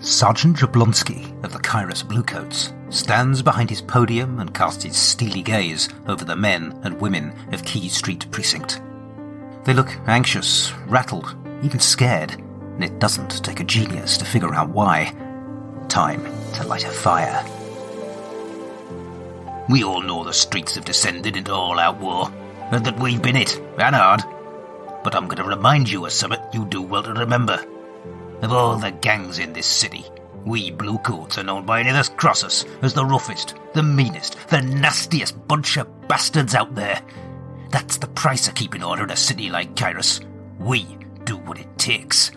Sergeant Jablonski of the Kairos Bluecoats stands behind his podium and casts his steely gaze over the men and women of Key Street Precinct. They look anxious, rattled, even scared, and it doesn't take a genius to figure out why. Time to light a fire. We all know the streets have descended into all-out war, and that we've been it, and hard. But I'm going to remind you of something you do well to remember. Of all the gangs in this city, we Bluecoats are known by any others cross us as the roughest, the meanest, the nastiest bunch of bastards out there. That's the price of keeping order in a city like Kairos. We do what it takes.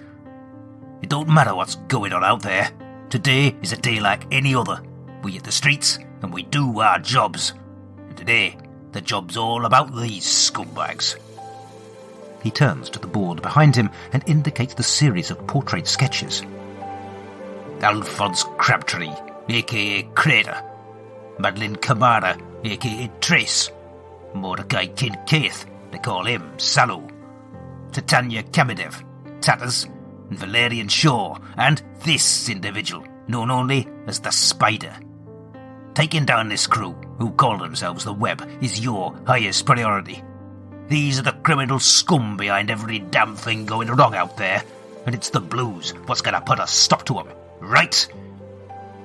It don't matter what's going on out there. Today is a day like any other. We hit the streets and we do our jobs. And today, the job's all about these scumbags. He turns to the board behind him and indicates the series of portrait sketches. Alphonse Crabtree, a.k.a. Crater. Madeline Camara, a.k.a. Trace. Mordecai Kincaid, they call him Sallow. Titania Kamenev, Tatters, and Valerian Shaw, and this individual, known only as the Spider. Taking down this crew, who call themselves the Web, is your highest priority. These are the criminal scum behind every damn thing going wrong out there, and it's the Blues what's going to put a stop to them, right?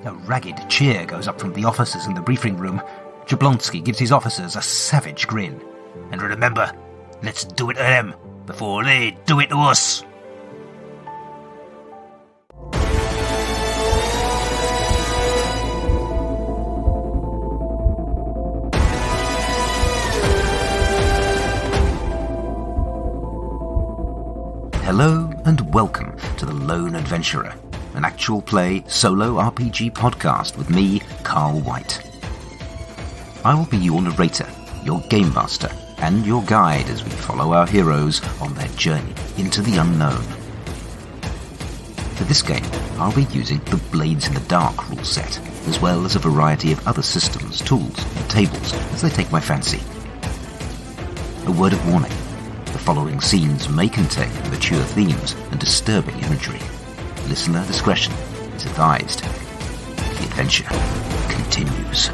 A ragged cheer goes up from the officers in the briefing room. Jablonski gives his officers a savage grin. And remember, let's do it to them before they do it to us. Hello and welcome to The Lone Adventurer, an actual play solo RPG podcast with me, Carl White. I will be your narrator, your game master, and your guide as we follow our heroes on their journey into the unknown. For this game, I'll be using the Blades in the Dark rule set, as well as a variety of other systems, tools, and tables as they take my fancy. A word of warning. The following scenes may contain mature themes and disturbing imagery. Listener discretion is advised. The adventure continues.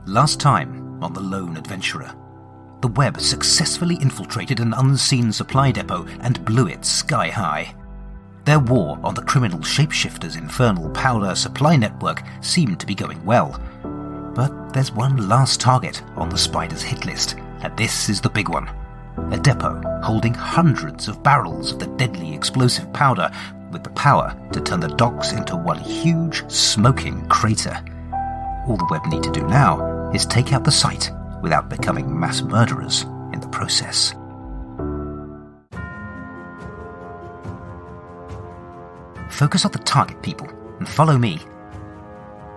Last time on The Lone Adventurer, the Web successfully infiltrated an unseen supply depot and blew it sky high. Their war on the criminal shapeshifters' infernal powder supply network seemed to be going well. But there's one last target on the Spider's hit list, and this is the big one. A depot holding hundreds of barrels of the deadly explosive powder with the power to turn the docks into one huge, smoking crater. All the Web need to do now is take out the site without becoming mass murderers in the process. Focus on the target, people, and follow me.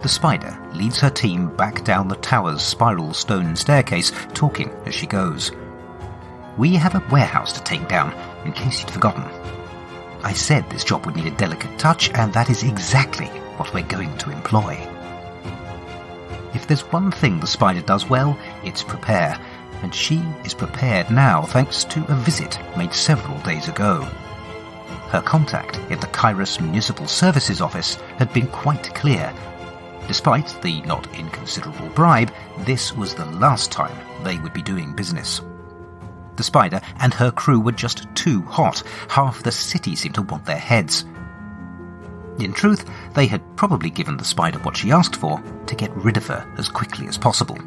The Spider leads her team back down the tower's spiral stone staircase, talking as she goes. We have a warehouse to take down, in case you'd forgotten. I said this job would need a delicate touch, and that is exactly what we're going to employ. If there's one thing the Spider does well, it's prepare, and she is prepared now thanks to a visit made several days ago. Her contact in the Kairos Municipal Services Office had been quite clear. Despite the not inconsiderable bribe, this was the last time they would be doing business. The Spider and her crew were just too hot. Half the city seemed to want their heads. In truth, they had probably given the Spider what she asked for to get rid of her as quickly as possible.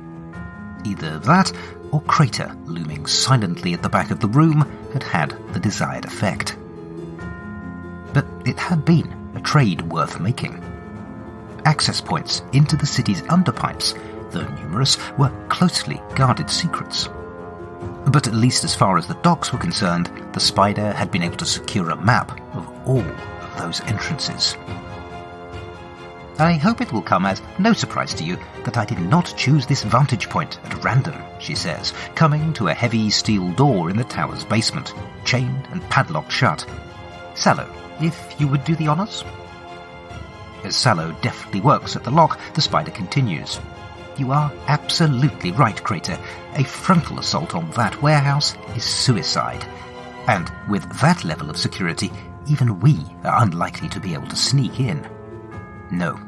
Either that, or Crater, looming silently at the back of the room, had had the desired effect. But it had been a trade worth making. Access points into the city's underpipes, though numerous, were closely guarded secrets. But at least as far as the docks were concerned, the Spider had been able to secure a map of all of those entrances. I hope it will come as no surprise to you that I did not choose this vantage point at random, she says, coming to a heavy steel door in the tower's basement, chained and padlocked shut. Sallow, if you would do the honours? As Sallow deftly works at the lock, the Spider continues. You are absolutely right, Crater. A frontal assault on that warehouse is suicide. And with that level of security, even we are unlikely to be able to sneak in. No,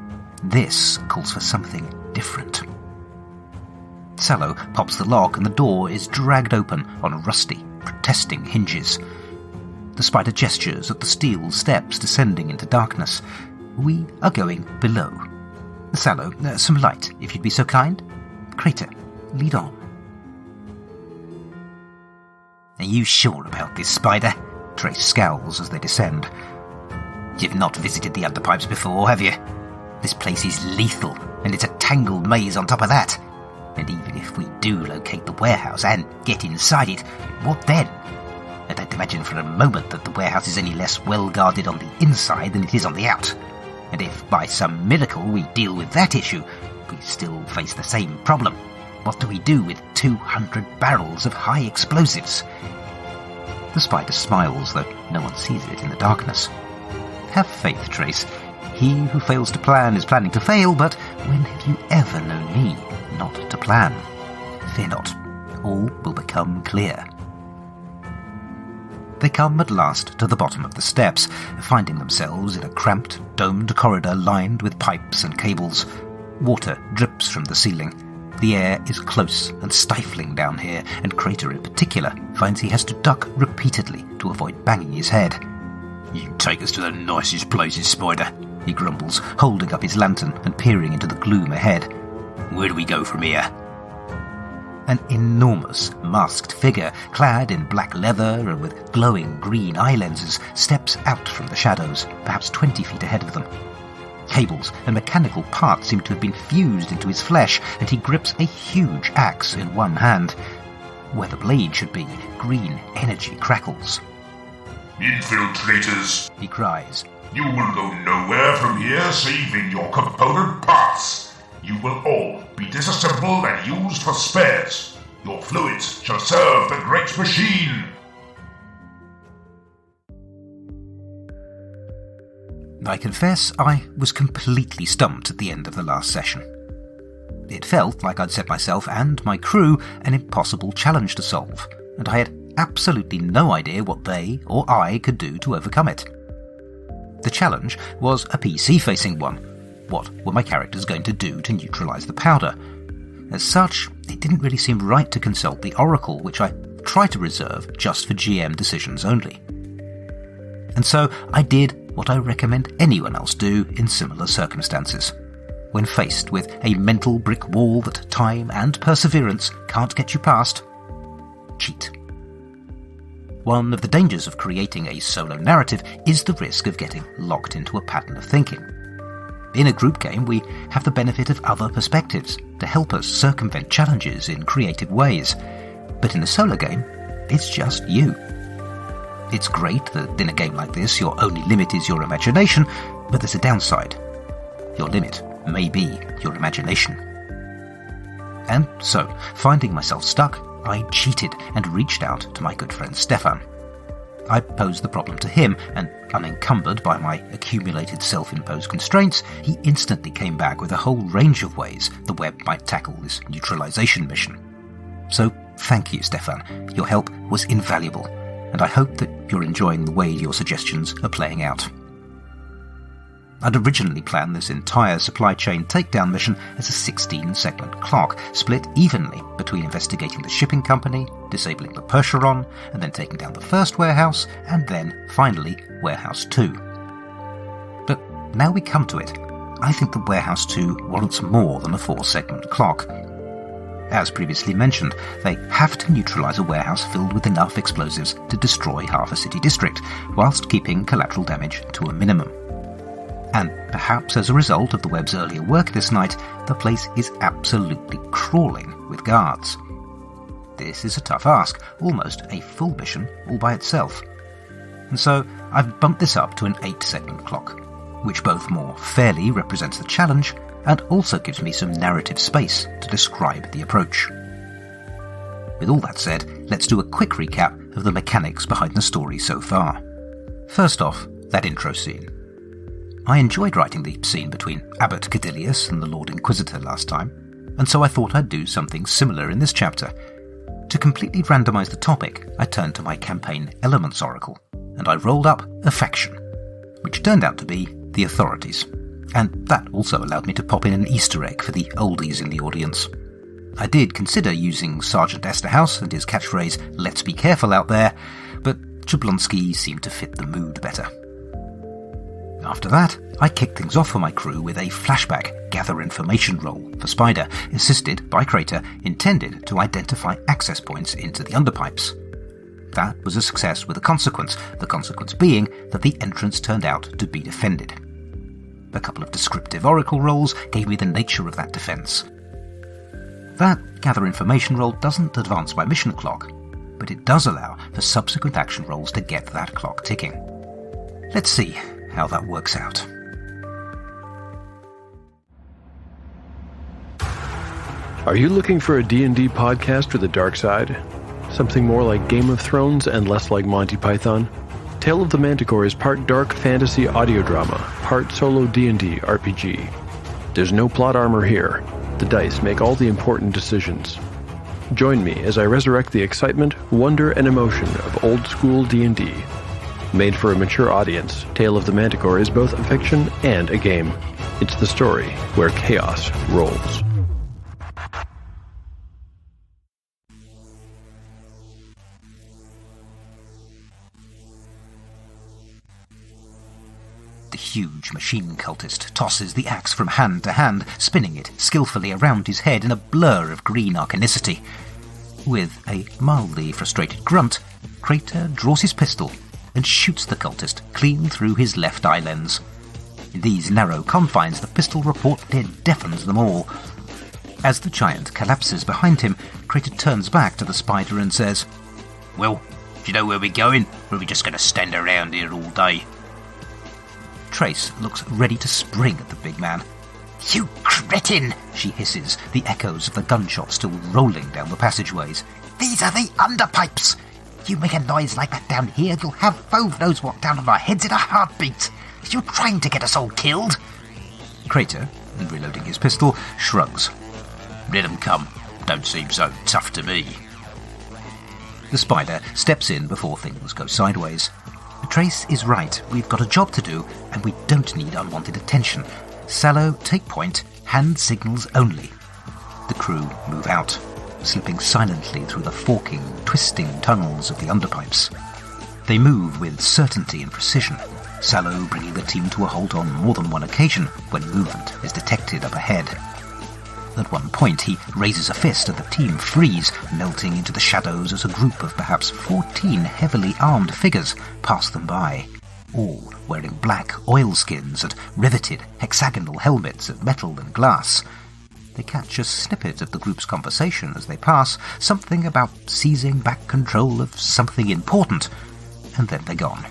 this calls for something different. Sallow pops the lock and the door is dragged open on rusty, protesting hinges. The spider gestures at the steel steps descending into darkness. We are going below. Sallow, some light, if you'd be so kind. Crater, lead on. Are you sure about this, Spider? Trace scowls as they descend. You've not visited the Underpipes before, have you? This place is lethal, and it's a tangled maze on top of that. And even if we do locate the warehouse and get inside it, what then? I don't imagine for a moment that the warehouse is any less well guarded on the inside than it is on the out. And if by some miracle we deal with that issue, we still face the same problem. What do we do with 200 barrels of high explosives? The spider smiles, though no one sees it in the darkness. Have faith, Trace. He who fails to plan is planning to fail, but when have you ever known me not to plan? Fear not. All will become clear. They come at last to the bottom of the steps, finding themselves in a cramped, domed corridor lined with pipes and cables. Water drips from the ceiling. The air is close and stifling down here, and Crater in particular finds he has to duck repeatedly to avoid banging his head. You take us to the nicest places, Spider, he grumbles, holding up his lantern and peering into the gloom ahead. Where do we go from here? An enormous, masked figure, clad in black leather and with glowing green eye lenses, steps out from the shadows, perhaps 20 feet ahead of them. Cables and mechanical parts seem to have been fused into his flesh, and he grips a huge axe in one hand. Where the blade should be, green energy crackles. Infiltrators, he cries. You will go nowhere from here save in your component parts. You will all be disassembled and used for spares. Your fluids shall serve the great machine. I confess I was completely stumped at the end of the last session. It felt like I'd set myself and my crew an impossible challenge to solve, and I had absolutely no idea what they or I could do to overcome it. The challenge was a PC-facing one. What were my characters going to do to neutralise the powder? As such, it didn't really seem right to consult the Oracle, which I try to reserve just for GM decisions only. And so I did what I recommend anyone else do in similar circumstances. When faced with a mental brick wall that time and perseverance can't get you past, cheat. One of the dangers of creating a solo narrative is the risk of getting locked into a pattern of thinking. In a group game, we have the benefit of other perspectives to help us circumvent challenges in creative ways. But in a solo game, it's just you. It's great that in a game like this, your only limit is your imagination, but there's a downside. Your limit may be your imagination. And so, finding myself stuck, I cheated and reached out to my good friend Stefan. I posed the problem to him, and unencumbered by my accumulated self-imposed constraints, he instantly came back with a whole range of ways the web might tackle this neutralization mission. So, thank you, Stefan. Your help was invaluable, and I hope that you're enjoying the way your suggestions are playing out. I'd originally planned this entire supply chain takedown mission as a 16-segment clock, split evenly between investigating the shipping company, disabling the Percheron, and then taking down the first warehouse, and then, finally, Warehouse 2. But now we come to it, I think that Warehouse 2 warrants more than a 4-segment clock. As previously mentioned, they have to neutralize a warehouse filled with enough explosives to destroy half a city district, whilst keeping collateral damage to a minimum. And perhaps as a result of the web's earlier work this night, the place is absolutely crawling with guards. This is a tough ask, almost a full mission all by itself. And so I've bumped this up to an 8-segment clock, which both more fairly represents the challenge and also gives me some narrative space to describe the approach. With all that said, let's do a quick recap of the mechanics behind the story so far. First off, that intro scene. I enjoyed writing the scene between Abbot Cadilius and the Lord Inquisitor last time. and so I thought I'd do something similar in this chapter. To completely randomise the topic, I turned to my campaign Elements Oracle, and I rolled up a faction, which turned out to be the Authorities. And that also allowed me to pop in an Easter egg for the oldies in the audience. I did consider using Sergeant Esterhouse and his catchphrase, "Let's be careful out there," but Jablonski seemed to fit the mood better. After that, I kicked things off for my crew with a flashback gather information roll for Spider, assisted by Crater, intended to identify access points into the Underpipes. That was a success with a consequence, the consequence being that the entrance turned out to be defended. A couple of descriptive oracle rolls gave me the nature of that defense. That gather information roll doesn't advance my mission clock, but it does allow for subsequent action rolls to get that clock ticking. Let's see how that works out. Are you looking for a D&D podcast with a dark side? Something more like Game of Thrones and less like Monty Python? Tale of the Manticore is part dark fantasy audio drama, part solo D&D RPG. There's no plot armor here. The dice make all the important decisions. Join me as I resurrect the excitement, wonder, and emotion of old-school D&D. Made for a mature audience, Tale of the Manticore is both a fiction and a game. It's the story where chaos rolls. The huge machine cultist tosses the axe from hand to hand, spinning it skillfully around his head in a blur of green arcanicity. With a mildly frustrated grunt, Crater draws his pistol and shoots the cultist clean through his left eye lens. In these narrow confines, the pistol report deafens them all. As the giant collapses behind him, Crater turns back to the Spider and says, "Well, do you know where we're going, or are we just going to stand around here all day?" Trace looks ready to spring at the big man. "You cretin!" she hisses, the echoes of the gunshot still rolling down the passageways. "These are the Underpipes! You make a noise like that down here, you'll have Fove knows what down on our heads in a heartbeat. Are you trying to get us all killed?" Crater, reloading his pistol, shrugs. "Let 'em come. Don't seem so tough to me." The Spider steps in before things go sideways. Trace is right. We've got a job to do, and we don't need unwanted attention. Sallow, take point. Hand signals only. The crew move out, slipping silently through the forking, twisting tunnels of the Underpipes. They move with certainty and precision, Sallow bringing the team to a halt on more than one occasion when movement is detected up ahead. At one point, he raises a fist and the team freeze, melting into the shadows as a group of perhaps 14 heavily armed figures pass them by, all wearing black oilskins and riveted hexagonal helmets of metal and glass. They catch a snippet of the group's conversation as they pass, something about seizing back control of something important, and then they're gone.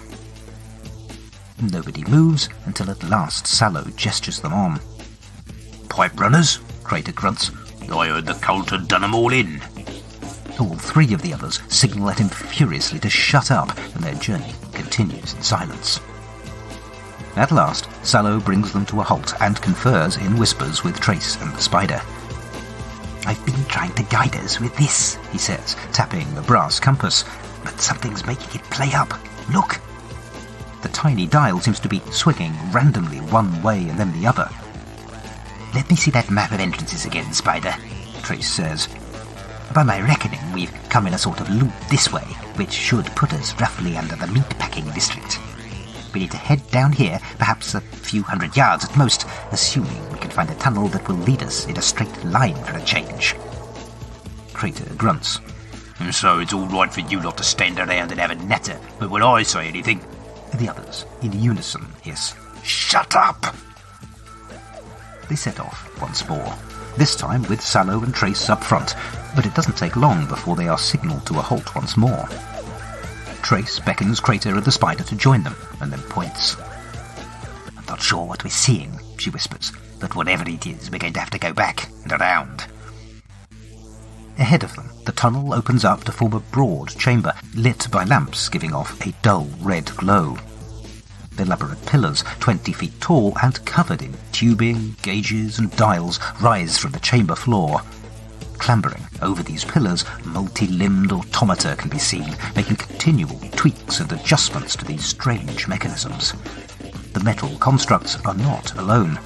Nobody moves until at last Sallow gestures them on. "Pipe runners?" Crater grunts. "I heard the cult had done 'em all in." All three of the others signal at him furiously to shut up, and their journey continues in silence. At last, Sallow brings them to a halt and confers in whispers with Trace and the Spider. "I've been trying to guide us with this," he says, tapping the brass compass, "but something's making it play up. Look!" The tiny dial seems to be swinging randomly one way and then the other. "Let me see that map of entrances again, Spider," Trace says. "By my reckoning, we've come in a sort of loop this way, which should put us roughly under the meatpacking district. We need to head down here, perhaps a few hundred yards at most, assuming we can find a tunnel that will lead us in a straight line for a change." Crater grunts. "And so it's all right for you lot to stand around and have a natter, but when I say anything..." The others, in unison, hiss, "Shut up!" They set off once more, this time with Sallow and Trace up front, but it doesn't take long before they are signalled to a halt once more. Trace beckons Crater and the Spider to join them, and then points. "I'm not sure what we're seeing," she whispers, "but whatever it is, we're going to have to go back and around." Ahead of them, the tunnel opens up to form a broad chamber, lit by lamps giving off a dull red glow. Elaborate pillars, 20 feet tall and covered in tubing, gauges and dials, rise from the chamber floor. Clambering over these pillars, multi-limbed automata can be seen, making continual tweaks and adjustments to these strange mechanisms. The metal constructs are not alone.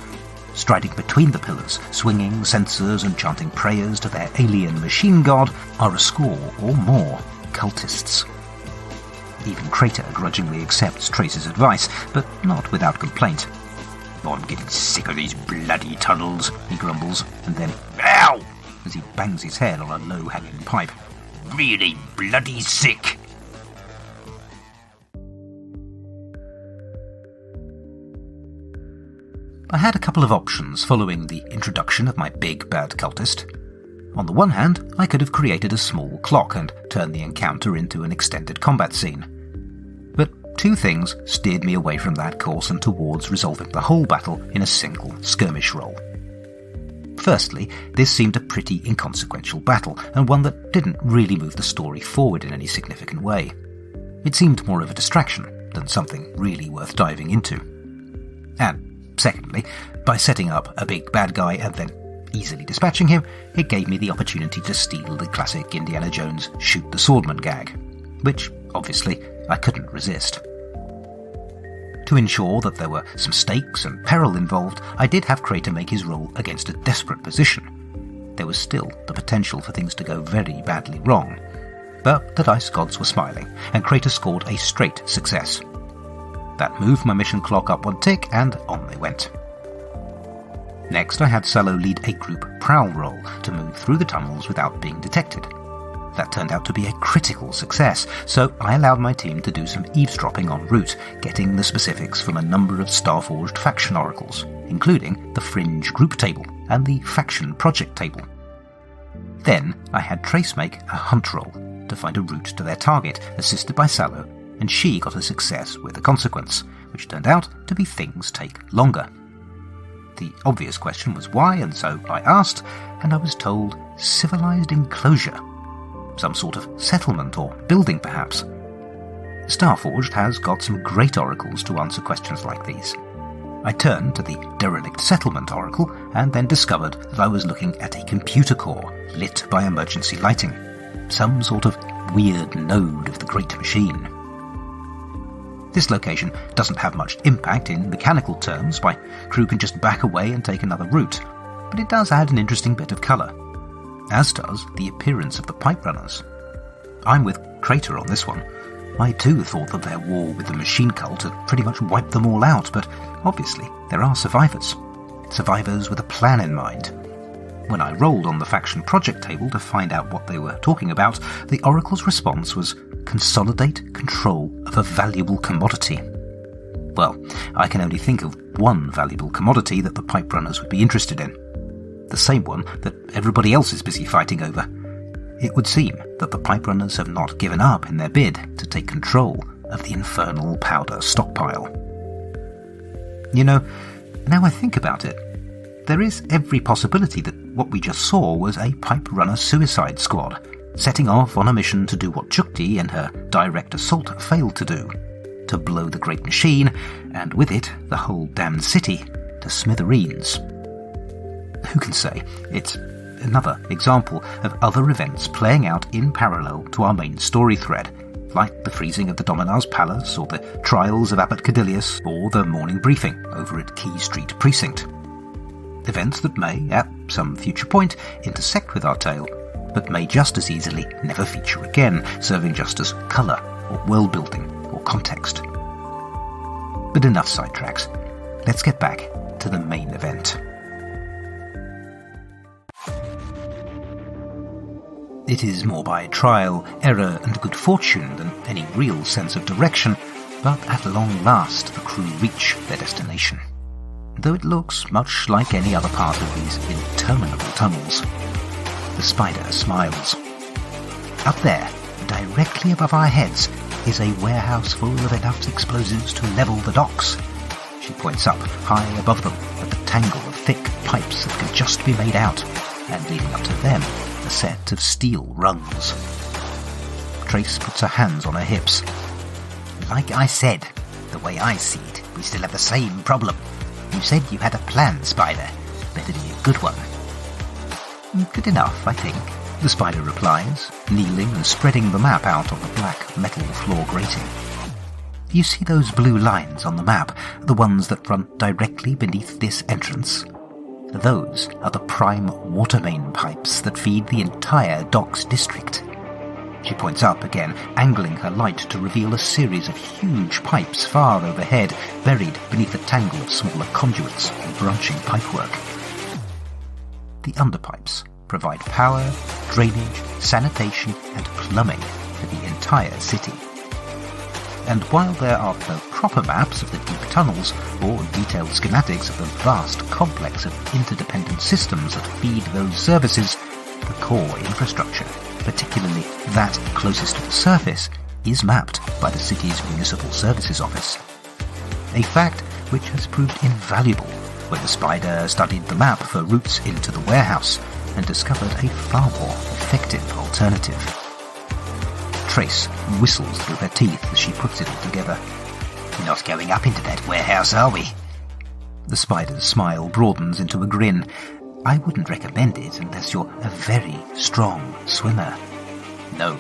Striding between the pillars, swinging sensors and chanting prayers to their alien machine god, are a score or more cultists. Even Crater grudgingly accepts Trace's advice, but not without complaint. "I'm getting sick of these bloody tunnels," he grumbles, and then "Ow!" as he bangs his head on a low-hanging pipe. "Really bloody sick!" I had a couple of options following the introduction of my big bad cultist. On the one hand, I could have created a small clock and turned the encounter into an extended combat scene. But two things steered me away from that course and towards resolving the whole battle in a single skirmish roll. Firstly, this seemed a pretty inconsequential battle, and one that didn't really move the story forward in any significant way. It seemed more of a distraction than something really worth diving into. And secondly, by setting up a big bad guy and then easily dispatching him, it gave me the opportunity to steal the classic Indiana Jones shoot the swordman gag, which, obviously, I couldn't resist. To ensure that there were some stakes and peril involved, I did have Crater make his roll against a desperate position. There was still the potential for things to go very badly wrong, but the dice gods were smiling, and Crater scored a straight success. That moved my mission clock up one tick, and on they went. Next, I had Salo lead a group prowl roll to move through the tunnels without being detected. That turned out to be a critical success, so I allowed my team to do some eavesdropping en route, getting the specifics from a number of Starforged faction oracles, including the Fringe group table and the faction project table. Then I had Trace make a hunt roll to find a route to their target, assisted by Salo, and she got a success with a consequence, which turned out to be things take longer. The obvious question was why, and so I asked, and I was told civilized enclosure. Some sort of settlement or building, perhaps. Starforged has got some great oracles to answer questions like these. I turned to the derelict settlement oracle and then discovered that I was looking at a computer core lit by emergency lighting. Some sort of weird node of the great machine. This location doesn't have much impact in mechanical terms. My crew can just back away and take another route, but it does add an interesting bit of colour, as does the appearance of the pipe runners. I'm with Crater on this one. I too thought that their war with the machine cult had pretty much wiped them all out, but obviously there are survivors. Survivors with a plan in mind. When I rolled on the faction project table to find out what they were talking about, the oracle's response was consolidate control of a valuable commodity. Well, I can only think of one valuable commodity that the pipe runners would be interested in. The same one that everybody else is busy fighting over. It would seem that the pipe runners have not given up in their bid to take control of the infernal powder stockpile. You know, now I think about it, there is every possibility that what we just saw was a pipe runner suicide squad, setting off on a mission to do what Chukti and her direct assault failed to do, to blow the great machine, and with it, the whole damned city, to smithereens. Who can say? It's another example of other events playing out in parallel to our main story thread, like the freezing of the Dominar's Palace, or the trials of Abbot Cadilius, or the morning briefing over at Key Street Precinct. Events that may, at some future point, intersect with our tale, but may just as easily never feature again, serving just as colour, or world-building, or context. But enough sidetracks. Let's get back to the main event. It is more by trial, error, and good fortune than any real sense of direction, but at long last the crew reach their destination, though it looks much like any other part of these interminable tunnels. The spider smiles. Up there, directly above our heads, is a warehouse full of enough explosives to level the docks. She points up, high above them, at the tangle of thick pipes that can just be made out, and leading up to them, a set of steel rungs. Trace puts her hands on her hips. Like I said, the way I see it, we still have the same problem. You said you had a plan, Spider. Better be a good one. Good enough, I think, the Spider replies, kneeling and spreading the map out on the black metal floor grating. You see those blue lines on the map, the ones that run directly beneath this entrance? Those are the prime water main pipes that feed the entire docks district. She points up again, angling her light to reveal a series of huge pipes far overhead, buried beneath a tangle of smaller conduits and branching pipework. The underpipes provide power, drainage, sanitation and plumbing for the entire city. And while there are no proper maps of the deep tunnels or detailed schematics of the vast complex of interdependent systems that feed those services, the core infrastructure, particularly that closest to the surface, is mapped by the city's Municipal Services Office. A fact which has proved invaluable when the Spider studied the map for routes into the warehouse and discovered a far more effective alternative. Trace whistles through her teeth as she puts it all together. Not going up into that warehouse, are we? The Spider's smile broadens into a grin. I wouldn't recommend it unless you're a very strong swimmer. No,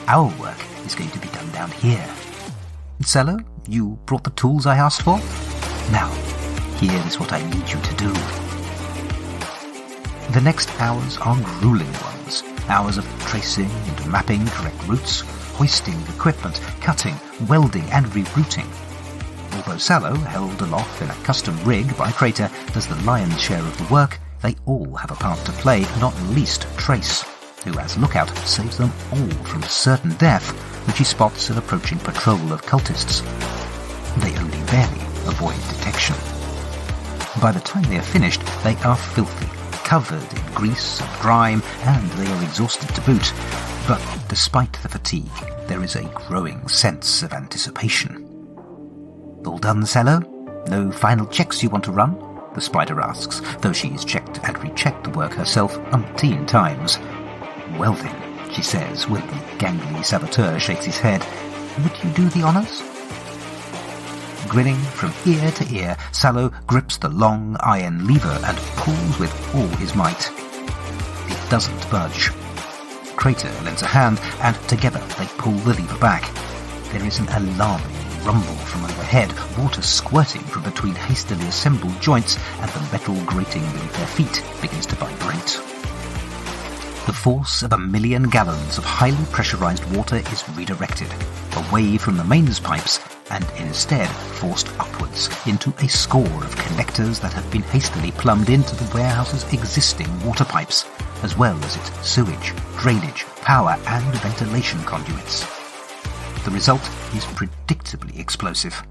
our work is going to be done down here. Cello, you brought the tools I asked for? Now, here is what I need you to do. The next hours are grueling ones. Hours of tracing and mapping correct routes, hoisting equipment, cutting, welding and rerouting. Although Sallow, held aloft in a custom rig by Crater, does the lion's share of the work, they all have a part to play, not least Trace, who as Lookout saves them all from certain death when she spots an approaching patrol of cultists. They only barely avoid detection. By the time they are finished, they are filthy, covered in grease and grime, and they are exhausted to boot. But despite the fatigue, there is a growing sense of anticipation. All done, Cello? No final checks you want to run? The Spider asks, though she's checked and rechecked the work herself umpteen times. Well then, she says, when the gangly saboteur shakes his head, would you do the honours? Grinning from ear to ear, Sallow grips the long iron lever and pulls with all his might. It doesn't budge. Crater lends a hand, and together they pull the lever back. There is an alarming rumble from overhead, water squirting from between hastily assembled joints, and the metal grating beneath their feet begins to vibrate. The force of 1 million gallons of highly pressurized water is redirected, away from the mains pipes, and instead forced upwards into a score of connectors that have been hastily plumbed into the warehouse's existing water pipes, as well as its sewage, drainage, power and ventilation conduits. The result is predictably explosive.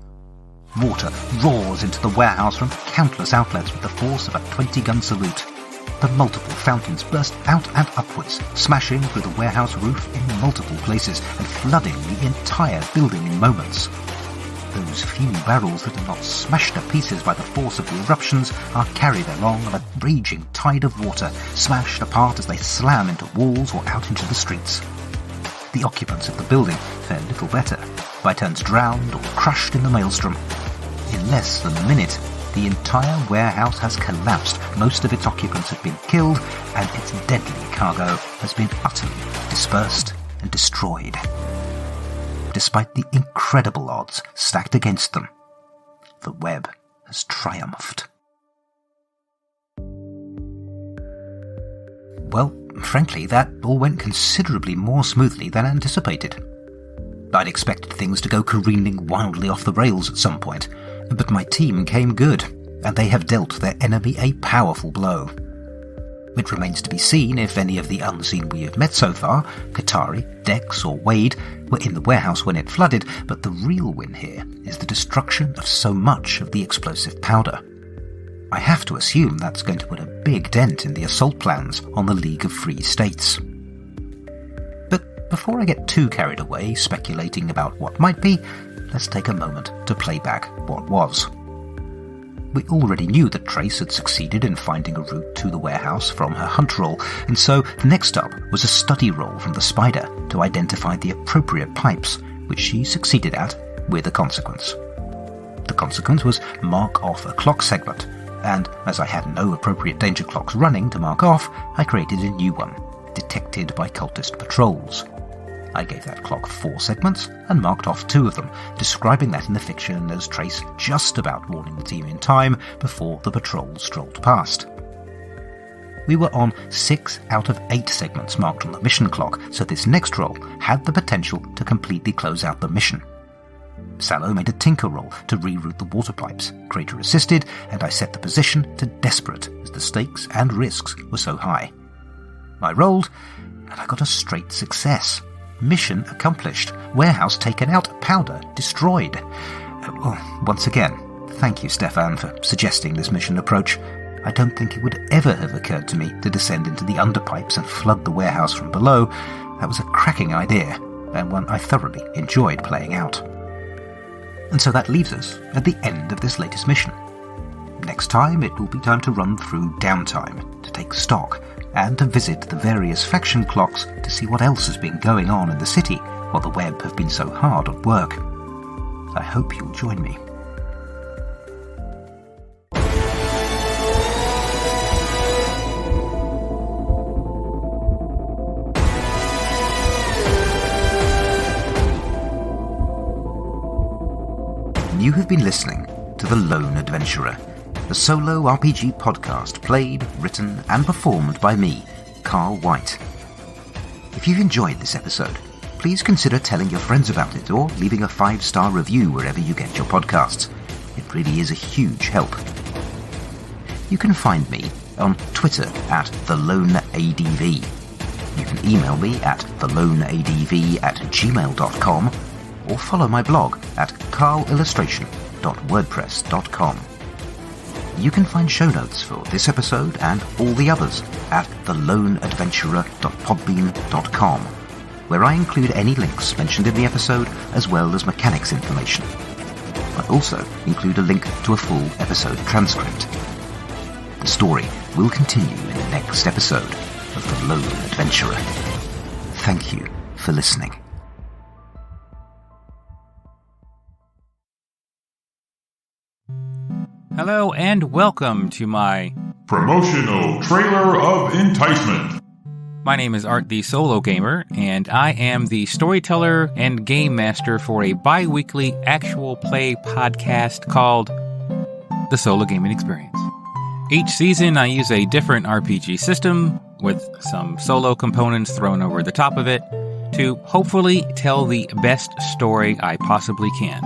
Water roars into the warehouse from countless outlets with the force of a 20-gun salute. The multiple fountains burst out and upwards, smashing through the warehouse roof in multiple places and flooding the entire building in moments. Those few barrels that are not smashed to pieces by the force of the eruptions are carried along on a raging tide of water, smashed apart as they slam into walls or out into the streets. The occupants of the building fare little better, by turns drowned or crushed in the maelstrom. In less than a minute, the entire warehouse has collapsed, most of its occupants have been killed, and its deadly cargo has been utterly dispersed and destroyed. Despite the incredible odds stacked against them, the web has triumphed. Well, frankly, that all went considerably more smoothly than anticipated. I'd expected things to go careening wildly off the rails at some point, but my team came good, and they have dealt their enemy a powerful blow. It remains to be seen if any of the unseen we have met so far, Katari, Dex or Wade, were in the warehouse when it flooded, but the real win here is the destruction of so much of the explosive powder. I have to assume that's going to put a big dent in the assault plans on the League of Free States. But before I get too carried away speculating about what might be, let's take a moment to play back what was. We already knew that Trace had succeeded in finding a route to the warehouse from her hunt roll, and so the next up was a study roll from the Spider to identify the appropriate pipes, which she succeeded at with a consequence. The consequence was mark off a clock segment, and as I had no appropriate danger clocks running to mark off, I created a new one, detected by cultist patrols. I gave that clock 4 segments and marked off 2 of them, describing that in the fiction as Trace just about warning the team in time before the patrols strolled past. We were on 6 out of 8 segments marked on the mission clock, so this next roll had the potential to completely close out the mission. Sallow made a tinker roll to reroute the water pipes. Crater assisted, and I set the position to desperate as the stakes and risks were so high. I rolled, and I got a straight success. Mission accomplished. Warehouse taken out. Powder destroyed. Once again, thank you, Stefan, for suggesting this mission approach. I don't think it would ever have occurred to me to descend into the underpipes and flood the warehouse from below. That was a cracking idea, and one I thoroughly enjoyed playing out. And so that leaves us at the end of this latest mission. Next time, it will be time to run through downtime, to take stock, and to visit the various faction clocks to see what else has been going on in the city while the web have been so hard at work. I hope you'll join me. You have been listening to The Lone Adventurer, a solo RPG podcast played, written, and performed by me, Carl White. If you've enjoyed this episode, please consider telling your friends about it or leaving a 5-star review wherever you get your podcasts. It really is a huge help. You can find me on Twitter at TheLoneADV. You can email me at theloneadv@gmail.com or follow my blog at carlillustration.wordpress.com. You can find show notes for this episode and all the others at theloneadventurer.podbean.com, where I include any links mentioned in the episode as well as mechanics information. I also include a link to a full episode transcript. The story will continue in the next episode of The Lone Adventurer. Thank you for listening. Hello and welcome to my Promotional Trailer of Enticement. My name is Art the Solo Gamer, and I am the storyteller and game master for a bi-weekly actual play podcast called The Solo Gaming Experience. Each season I use a different RPG system with some solo components thrown over the top of it to hopefully tell the best story I possibly can.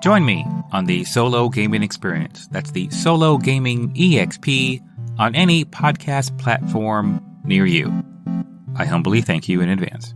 Join me on the Solo Gaming Experience. That's the Solo Gaming EXP on any podcast platform near you. I humbly thank you in advance.